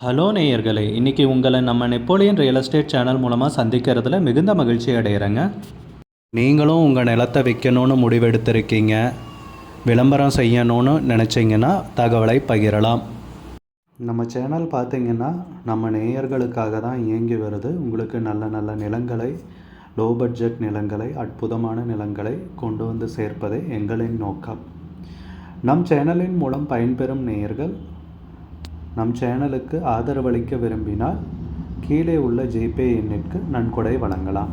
Hello நேயர்களே, இன்றைக்கி உங்களை நம்ம நெப்போலியன் ரியல் எஸ்டேட் சேனல் மூலமாக சந்திக்கிறதுல மிகுந்த மகிழ்ச்சி அடைகிறேங்க. நீங்களும் உங்கள் நிலத்தை விற்கணும்னு முடிவெடுத்திருக்கீங்க, விளம்பரம் செய்யணும்னு நினச்சிங்கன்னா தகவலை பகிரலாம். நம்ம சேனல் பார்த்திங்கன்னா நம்ம நேயர்களுக்காக தான் இயங்கி வருது. உங்களுக்கு நல்ல நல்ல நிலங்களை, லோ பட்ஜெட் நிலங்களை, அற்புதமான நிலங்களை கொண்டு வந்து சேர்ப்பதே எங்களின் நோக்கம். நம் சேனலின் மூலம் பயன்பெறும் நேயர்கள் நம் சேனலுக்கு ஆதரவளிக்க விரும்பினால் கீழே உள்ள ஜிபே எண்ணிற்கு நன்கொடை வழங்கலாம்.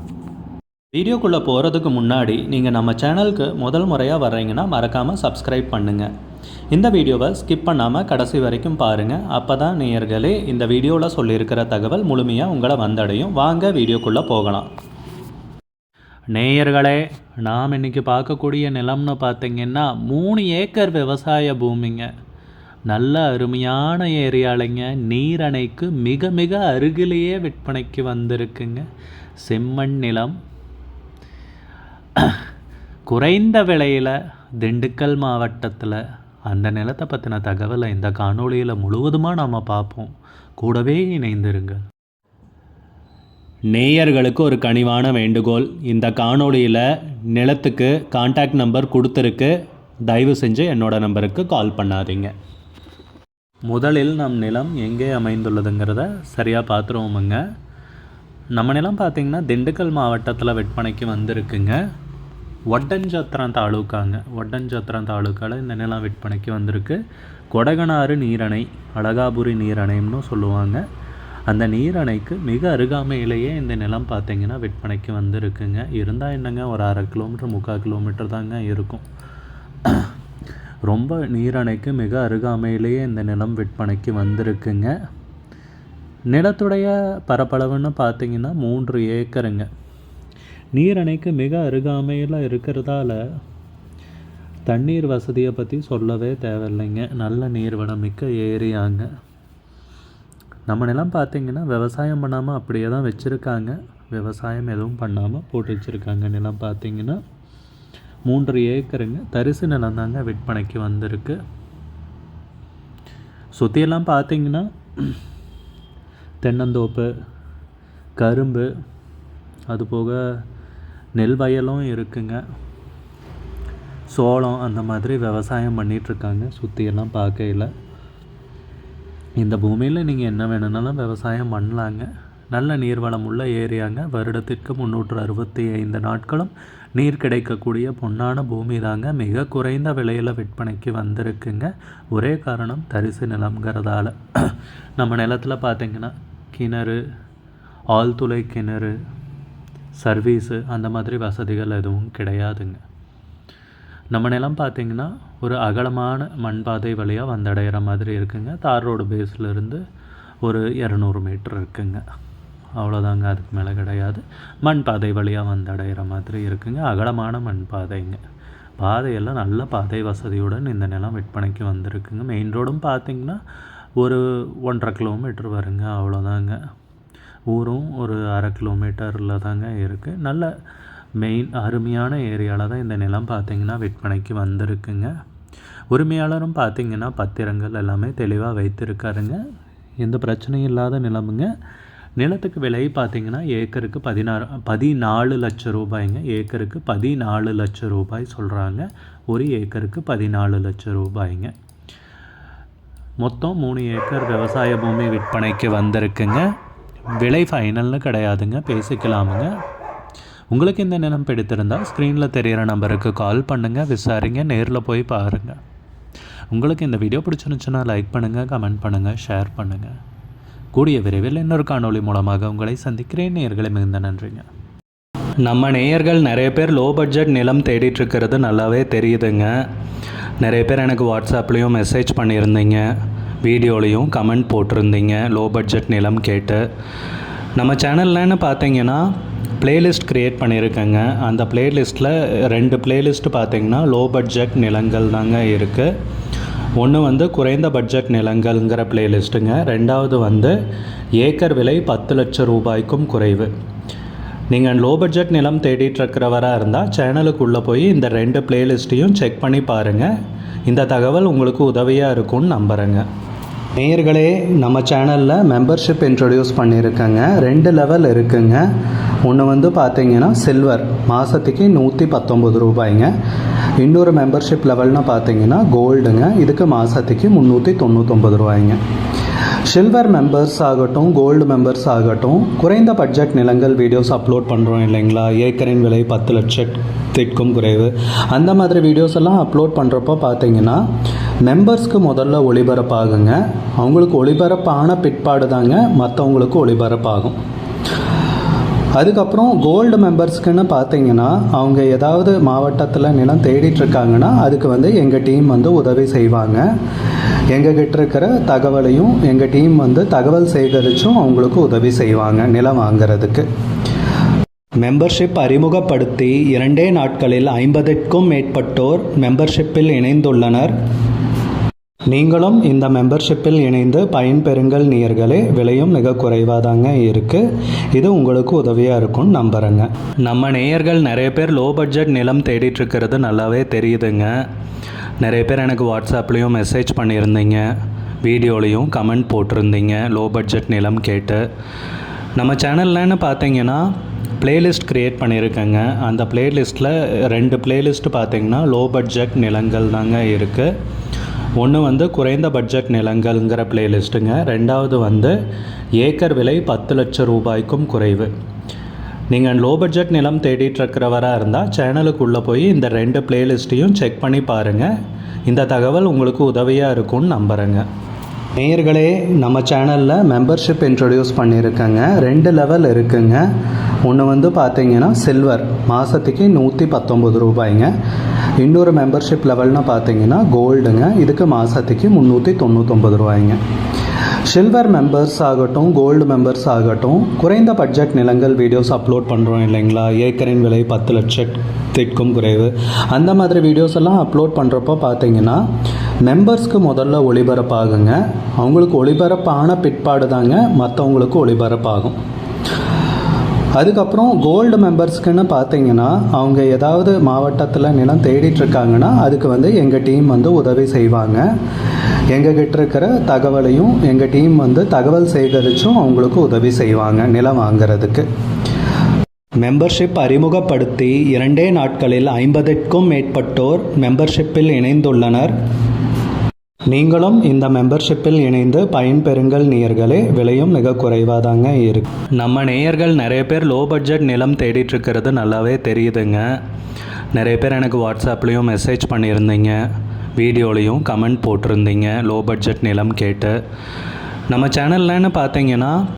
வீடியோக்குள்ளே போகிறதுக்கு முன்னாடி நீங்கள் நம்ம சேனலுக்கு முதல் முறையாக வர்றீங்கன்னா மறக்காமல் சப்ஸ்கிரைப் பண்ணுங்கள். இந்த வீடியோவை ஸ்கிப் பண்ணாமல் கடைசி வரைக்கும் பாருங்கள். அப்போ தான் நேயர்களே இந்த வீடியோவில் சொல்லியிருக்கிற தகவல் முழுமையாக உங்களை வந்தடையும். வாங்க வீடியோக்குள்ளே போகலாம். நேயர்களே, நாம் இன்றைக்கி பார்க்கக்கூடிய நிலம்னு பார்த்திங்கன்னா 3 ஏக்கர் விவசாய பூமிங்க. நல்ல அருமையான ஏரியாலைங்க. நீரணைக்கு மிக மிக அருகிலேயே விற்பனைக்கு வந்திருக்குங்க. செம்மண் நிலம், குறைந்த விலையில், திண்டுக்கல் மாவட்டத்தில். அந்த நிலத்தை பற்றின தகவலை இந்த காணொளியில் முழுவதுமாக நாம் பார்ப்போம். கூடவே இணைந்திருங்க. நேயர்களுக்கு ஒரு கனிவான வேண்டுகோள், இந்த காணொளியில் நிலத்துக்கு கான்டாக்ட் நம்பர் கொடுத்துருக்கு. தயவு செஞ்சு என்னோடய நம்பருக்கு கால் பண்ணாதீங்க. முதலில் நம் நிலம் எங்கே அமைந்துள்ளதுங்கிறத சரியாக பார்த்துருவோமுங்க. நம்ம நிலம் பார்த்திங்கன்னா திண்டுக்கல் மாவட்டத்தில் விற்பனைக்கு வந்திருக்குங்க. ஒட்டஞ்சத்திரம் தாலுக்காங்க. ஒட்டஞ்சத்திரம் தாலுக்காவில் இந்த நிலம் விற்பனைக்கு வந்திருக்கு. கொடகனாறு நீரணை, அழகாபுரி நீரணைன்னு சொல்லுவாங்க. அந்த நீரணைக்கு மிக அருகாமையிலேயே இந்த நிலம் பார்த்திங்கன்னா விற்பனைக்கு வந்திருக்குங்க. இருந்தால் என்னங்க, ஒரு 1/2 கிலோமீட்டர் 3/4 கிலோமீட்டர் தாங்க இருக்கும். ரொம்ப நீரணைக்கு மிக அருகாமையிலேயே இந்த நிலம் விற்பனைக்கு வந்திருக்குங்க. நிலத்துடைய பரப்பளவுன்னு பார்த்திங்கன்னா 3 ஏக்கருங்க. நீரணைக்கு மிக அருகாமையில் இருக்கிறதால தண்ணீர் வசதியை பற்றி சொல்லவே தேவையில்லைங்க. நல்ல நீர்வளம் மிக்க ஏரியாங்க. நம்ம நிலம் பார்த்திங்கன்னா விவசாயம் பண்ணாமல் அப்படியே தான் வச்சுருக்காங்க. விவசாயம் எதுவும் பண்ணாமல் போட்டு வச்சுருக்காங்க. நிலம் பார்த்திங்கன்னா 3 ஏக்கருங்க. தரிசு நிலம் தாங்க விற்பனைக்கு வந்திருக்கு. சுற்றியெல்லாம் பார்த்திங்கன்னா தென்னந்தோப்பு, கரும்பு, அதுபோக நெல் வயலும் இருக்குங்க. சோளம், அந்த மாதிரி விவசாயம் பண்ணிகிட்ருக்காங்க. சுற்றியெல்லாம் பார்க்கையில் இந்த பூமியில் நீங்கள் என்ன வேணும்னாலும் விவசாயம் பண்ணலாங்க. நல்ல நீர்வளம் உள்ள ஏரியாங்க. வருடத்திற்கு 365 நாட்களும் நீர் கிடைக்கக்கூடிய பொன்னான பூமி தாங்க. மிக குறைந்த விலையில் விற்பனைக்கு வந்திருக்குங்க. ஒரே காரணம் தரிசு நிலம்ங்கிறதால. நம்ம நிலத்தில் பார்த்திங்கன்னா கிணறு, ஆழ்துளை கிணறு, சர்வீஸு, அந்த மாதிரி வசதிகள் எதுவும் கிடையாதுங்க. நம்ம நிலம் பார்த்திங்கன்னா ஒரு அகலமான மண்பாதை வழியாக வந்தடைகிற மாதிரி இருக்குங்க. தார் ரோடு பேஸ்லேருந்து ஒரு 200 மீட்டர் இருக்குங்க. அவ்வளோதாங்க, அதுக்கு மேலே கிடையாது. மண் பாதை வழியாக வந்தடைகிற மாதிரி இருக்குங்க. அகலமான மண் பாதைங்க. பாதையெல்லாம் நல்ல பாதை வசதியுடன் இந்த நிலம் விற்பனைக்கு வந்திருக்குங்க. மெயின் ரோடும் பார்த்திங்கன்னா ஒரு 1.5 கிலோமீட்டர் வருங்க. அவ்வளோதாங்க. ஊரும் ஒரு 1/2 கிலோமீட்டரில் தாங்க இருக்குது. நல்ல மெயின் அருமையான ஏரியாவில் தான் இந்த நிலம் பார்த்திங்கன்னா விற்பனைக்கு வந்திருக்குங்க. உரிமையாளரும் பார்த்திங்கன்னா பத்திரங்கள் எல்லாமே தெளிவாக வைத்திருக்காருங்க. எந்த பிரச்சனையும் இல்லாத நிலமுங்க. நிலத்துக்கு விலை பார்த்திங்கன்னா ஏக்கருக்கு 14 லட்சம் ரூபாய்ங்க. ஏக்கருக்கு 14 லட்சம் ரூபாய் சொல்கிறாங்க. ஒரு ஏக்கருக்கு 14 லட்சம் ரூபாய்ங்க. மொத்தம் 3 ஏக்கர் விவசாய பூமி விற்பனைக்கு வந்திருக்குங்க. விலை ஃபைனல்னு கிடையாதுங்க, பேசிக்கலாமுங்க. உங்களுக்கு இந்த நிலம் பிடித்திருந்தால் ஸ்க்ரீனில் தெரிகிற நம்பருக்கு கால் பண்ணுங்கள், விசாரிங்க, நேரில் போய் பாருங்கள். உங்களுக்கு இந்த வீடியோ பிடிச்சிருந்துச்சுன்னா லைக் பண்ணுங்கள், கமெண்ட் பண்ணுங்கள், ஷேர் பண்ணுங்கள். கூடிய விரைவில் இன்னொரு காணொளி மூலமாக உங்களை சந்திக்கிறேன். நேயர்களை மிகுந்த நன்றிங்க. நம்ம நேயர்கள் நிறைய பேர் லோ பட்ஜெட் நிலம் தேடிட்டுருக்கிறது நல்லாவே தெரியுதுங்க. நிறைய பேர் எனக்கு வாட்ஸ்அப்லேயும் மெசேஜ் பண்ணியிருந்தீங்க, வீடியோலையும் கமெண்ட் போட்டிருந்தீங்க லோ பட்ஜெட் நிலம் கேட்டு. நம்ம சேனல்லன்னு பார்த்தீங்கன்னா ப்ளேலிஸ்ட் க்ரியேட் பண்ணியிருக்கேங்க. அந்த ப்ளேலிஸ்ட்டில் 2 ப்ளேலிஸ்ட்டு பார்த்திங்கன்னா லோ பட்ஜெட் நிலங்கள் தாங்க இருக்குது. ஒன்று வந்து குறைந்த பட்ஜெட் நிலங்கள்ங்கிற ப்ளேலிஸ்ட்டுங்க. 2வது ஏக்கர் விலை 10 லட்சம் ரூபாய்க்கும் குறைவு. நீங்கள் லோ பட்ஜெட் நிலம் தேடிட்டுருக்கிறவராக இருந்தால் சேனலுக்குள்ளே போய் இந்த 2 ப்ளேலிஸ்ட்டையும் செக் பண்ணி பாருங்கள். இந்த தகவல் உங்களுக்கு உதவியாக இருக்கும்னு நம்புகிறேங்க. நேயர்களே, நம்ம சேனலில் மெம்பர்ஷிப் இன்ட்ரடியூஸ் பண்ணியிருக்கேங்க. 2 லெவல் இருக்குங்க. ஒன்று வந்து பார்த்தீங்கன்னா சில்வர், மாதத்துக்கு 119 ரூபாய்ங்க. இன்னொரு மெம்பர்ஷிப் லெவல்னு பார்த்தீங்கன்னா கோல்டுங்க, இதுக்கு மாதத்துக்கு 399 ரூபாய்ங்க. சில்வர் மெம்பர்ஸ் ஆகட்டும், கோல்டு மெம்பர்ஸ் ஆகட்டும், குறைந்த பட்ஜெட் நிலங்கள் வீடியோஸ் அப்லோட் பண்ணுறோம் இல்லைங்களா, ஏக்கரின் விலை 10 லட்சத்திற்கும் குறைவு, அந்த மாதிரி வீடியோஸ் எல்லாம் அப்லோட் பண்ணுறப்போ பார்த்தீங்கன்னா மெம்பர்ஸ்க்கு முதல்ல ஒளிபரப்பாகுங்க. அவங்களுக்கு ஒளிபரப்பான பிற்பாடு தாங்க மற்றவங்களுக்கு ஒளிபரப்பாகும். அதுக்கப்புறம் கோல்டு மெம்பர்ஸ்க்குன்னு பார்த்தீங்கன்னா அவங்க ஏதாவது மாவட்டத்தில் நிலம் தேடிட்டுருக்காங்கன்னா அதுக்கு வந்து எங்கள் டீம் வந்து உதவி செய்வாங்க. எங்ககிட்ட இருக்கிற தகவலையும் எங்கள் டீம் வந்து தகவல் சேகரித்தும் அவங்களுக்கு உதவி செய்வாங்க நிலம் வாங்கிறதுக்கு. மெம்பர்ஷிப் அறிமுகப்படுத்தி 2 நாட்களில் 50க்கும் மேற்பட்டோர் மெம்பர்ஷிப்பில் இணைந்துள்ளனர். நீங்களும் இந்த மெம்பர்ஷிப்பில் இணைந்து பயன்பெறுங்கள் நேயர்களே. விலையும் மிக குறைவாக தாங்க இருக்குது. இது உங்களுக்கு உதவியாக இருக்கும்னு நம்புகிறேங்க. நம்ம நேயர்கள் நிறைய பேர் லோ பட்ஜெட் நிலம் தேடிட்டுருக்கிறது நல்லாவே தெரியுதுங்க. நிறைய பேர் எனக்கு வாட்ஸ்அப்லேயும் மெசேஜ் பண்ணியிருந்தீங்க, வீடியோலையும் கமெண்ட் போட்டிருந்தீங்க லோ பட்ஜெட் நிலம் கேட்டு. நம்ம சேனல்லன்னு பார்த்தீங்கன்னா பிளேலிஸ்ட் க்ரியேட் பண்ணியிருக்கேங்க. அந்த பிளேலிஸ்ட்டில் 2 பிளேலிஸ்ட்டு பார்த்தீங்கன்னா லோ பட்ஜெட் நிலங்கள் தாங்க இருக்குது. ஒன்று வந்து குறைந்த பட்ஜெட் நிலங்கள்ங்கிற பிளேலிஸ்ட்டுங்க. 2வது வந்து ஏக்கர் விலை 10 லட்சம் ரூபாய்க்கும் குறைவு. நீங்கள் லோ பட்ஜெட் நிலம் தேடிட்டுருக்கிறவராக இருந்தால் சேனலுக்குள்ளே போய் இந்த 2 பிளேலிஸ்ட்டையும் செக் பண்ணி பாருங்கள். இந்த தகவல் உங்களுக்கு உதவியாக இருக்கும்னு நம்புகிறேங்க. நேயர்களே, நம்ம சேனலில் மெம்பர்ஷிப் இன்ட்ரடியூஸ் பண்ணியிருக்கேங்க. 2 லெவல் இருக்குங்க. ஒன்று வந்து பார்த்தீங்கன்னா சில்வர், மாதத்துக்கு 119 ரூபாய்ங்க. இன்னொரு மெம்பர்ஷிப் லெவல்னு பார்த்தீங்கன்னா கோல்டுங்க, இதுக்கு மாதத்துக்கு 399 ரூபாய்ங்க. சில்வர் மெம்பர்ஸ் ஆகட்டும், கோல்டு மெம்பர்ஸ் ஆகட்டும், குறைந்த பட்ஜெட் நிலங்கள் வீடியோஸ் அப்லோட் பண்ணுறோம் இல்லைங்களா, ஏக்கரின் விலை 10 லட்சத்திற்கும் குறைவு, அந்த மாதிரி வீடியோஸ் எல்லாம் அப்லோட் பண்ணுறப்போ பார்த்தீங்கன்னா மெம்பர்ஸ்க்கு முதல்ல ஒளிபரப்பாகுங்க. அவங்களுக்கு ஒளிபரப்பான பிற்பாடு தாங்க மற்றவங்களுக்கு ஒளிபரப்பாகும். அதுக்கப்புறம் கோல்டு மெம்பர்ஸ்க்குன்னு பார்த்தீங்கன்னா அவங்க ஏதாவது மாவட்டத்தில் நிலம் தேடிட்டுருக்காங்கன்னா அதுக்கு வந்து எங்கள் டீம் வந்து உதவி செய்வாங்க. எங்ககிட்ட இருக்கிற தகவலையும் எங்கள் டீம் வந்து தகவல் சேகரித்தும் அவங்களுக்கு உதவி செய்வாங்க நிலம் வாங்கிறதுக்கு. மெம்பர்ஷிப் அறிமுகப்படுத்தி 2 நாட்களில் 50க்கும் மேற்பட்டோர் மெம்பர்ஷிப்பில் இணைந்துள்ளனர். நீங்களும் இந்த மெம்பர்ஷிப்பில் இணைந்து பயன்பெறுங்கள் நேயர்களே. விலையும் மிக குறைவாக தாங்க இருக்குது. நம்ம நேயர்கள் நிறைய பேர் லோ பட்ஜெட் நிலம் தேடிட்டுருக்கிறது நல்லாவே தெரியுதுங்க. நிறைய பேர் எனக்கு வாட்ஸ்அப்லேயும் மெசேஜ் பண்ணியிருந்தீங்க, வீடியோலையும் கமெண்ட் போட்டிருந்தீங்க லோ பட்ஜெட் நிலம் கேட்டு. நம்ம சேனல்லன்னு பார்த்தீங்கன்னா